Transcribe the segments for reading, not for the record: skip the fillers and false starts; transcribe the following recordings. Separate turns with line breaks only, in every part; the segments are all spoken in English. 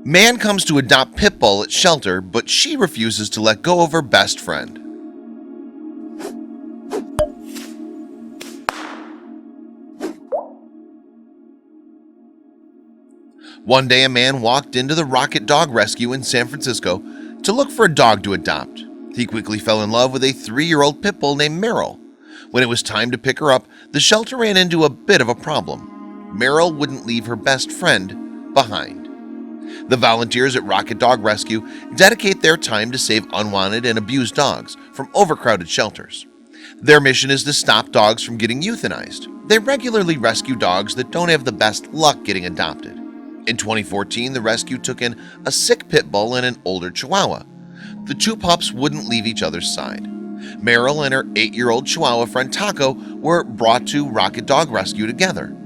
Man comes to adopt pit bull at shelter, but she refuses to let go of her best friend. One day a man walked into the Rocket Dog Rescue in San Francisco to look for a dog to adopt. He quickly fell in love with a 3-year-old pit bull named Merrill. When it was time to pick her up, the shelter ran into a bit of a problem. Merrill wouldn't leave her best friend behind. The volunteers at Rocket Dog Rescue dedicate their time to save unwanted and abused dogs from overcrowded shelters. Their mission is to stop dogs from getting euthanized. They regularly rescue dogs that don't have the best luck getting adopted. In 2014, the rescue took in a sick pit bull and an older Chihuahua. The two pups wouldn't leave each other's side. Merrill and her 8-year-old Chihuahua friend Taco were brought to Rocket Dog Rescue together.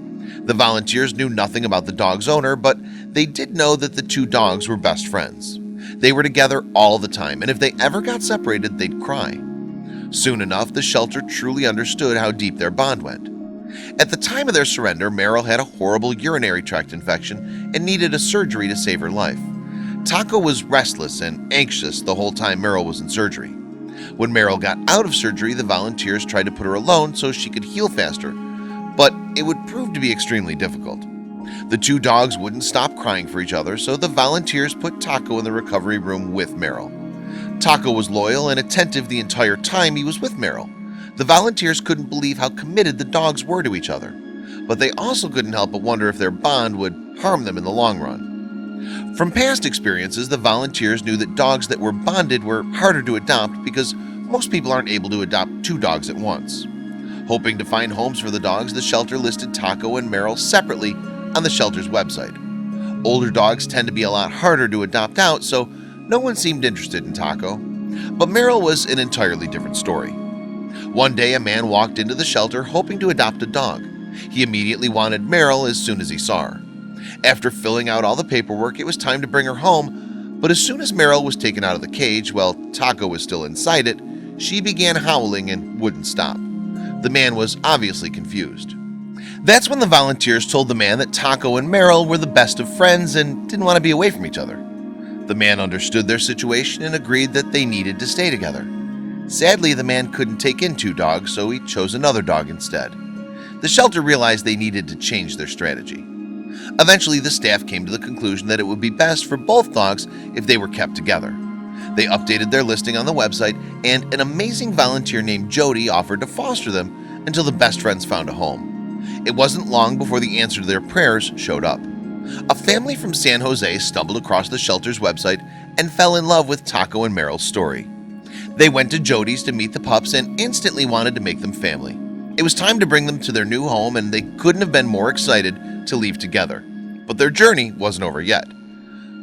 The volunteers knew nothing about the dog's owner, but they did know that the two dogs were best friends. They were together all the time, and if they ever got separated, they'd cry. Soon enough, the shelter truly understood how deep their bond went. At the time of their surrender, Merrill had a horrible urinary tract infection and needed a surgery to save her life. Taco was restless and anxious the whole time Merrill was in surgery. When Merrill got out of surgery, the volunteers tried to put her alone so she could heal faster, but it would prove to be extremely difficult. The two dogs wouldn't stop crying for each other, so the volunteers put Taco in the recovery room with Merrill. Taco was loyal and attentive the entire time he was with Merrill. The volunteers couldn't believe how committed the dogs were to each other, but they also couldn't help but wonder if their bond would harm them in the long run. From past experiences, the volunteers knew that dogs that were bonded were harder to adopt because most people aren't able to adopt two dogs at once. Hoping to find homes for the dogs, the shelter listed Taco and Merrill separately on the shelter's website. Older dogs tend to be a lot harder to adopt out, so no one seemed interested in Taco. But Merrill was an entirely different story. One day, a man walked into the shelter hoping to adopt a dog. He immediately wanted Merrill as soon as he saw her. After filling out all the paperwork, it was time to bring her home, but as soon as Merrill was taken out of the cage while Taco was still inside it, she began howling and wouldn't stop. The man was obviously confused. That's when the volunteers told the man that Taco and Merrill were the best of friends and didn't want to be away from each other. The man understood their situation and agreed that they needed to stay together. Sadly, the man couldn't take in two dogs, so he chose another dog instead. The shelter realized they needed to change their strategy. Eventually, the staff came to the conclusion that it would be best for both dogs if they were kept together. They updated their listing on the website, and an amazing volunteer named Jody offered to foster them until the best friends found a home. It wasn't long before the answer to their prayers showed up. A family from San Jose stumbled across the shelter's website and fell in love with Taco and Merrill's story. They went to Jody's to meet the pups and instantly wanted to make them family. It was time to bring them to their new home, and they couldn't have been more excited to leave together. But their journey wasn't over yet.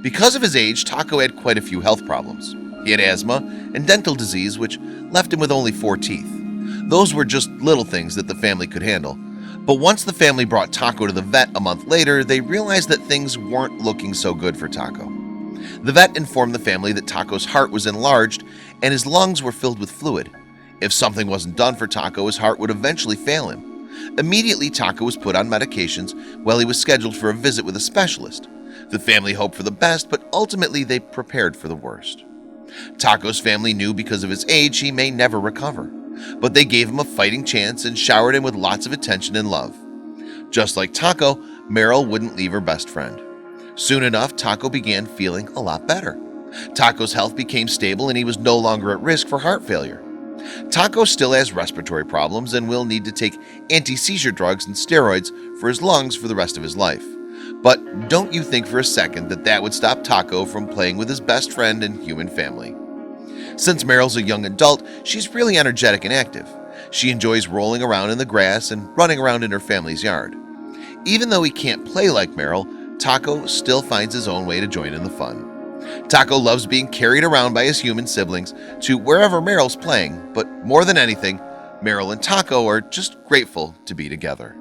Because of his age, Taco had quite a few health problems. He had asthma and dental disease, which left him with only 4 teeth. Those were just little things that the family could handle. But once the family brought Taco to the vet a month later, they realized that things weren't looking so good for Taco. The vet informed the family that Taco's heart was enlarged and his lungs were filled with fluid. If something wasn't done for Taco, his heart would eventually fail him. Immediately, Taco was put on medications while he was scheduled for a visit with a specialist. The family hoped for the best, but ultimately they prepared for the worst. Taco's family knew because of his age he may never recover, but they gave him a fighting chance and showered him with lots of attention and love. Just like Taco, Merrill wouldn't leave her best friend. Soon enough, Taco began feeling a lot better. Taco's health became stable and he was no longer at risk for heart failure. Taco still has respiratory problems and will need to take anti-seizure drugs and steroids for his lungs for the rest of his life. But don't you think for a second that that would stop Taco from playing with his best friend and human family. Since Merrill's a young adult, she's really energetic and active. She enjoys rolling around in the grass and running around in her family's yard. Even though he can't play like Merrill, Taco still finds his own way to join in the fun. Taco loves being carried around by his human siblings to wherever Merrill's playing, but more than anything, Merrill and Taco are just grateful to be together.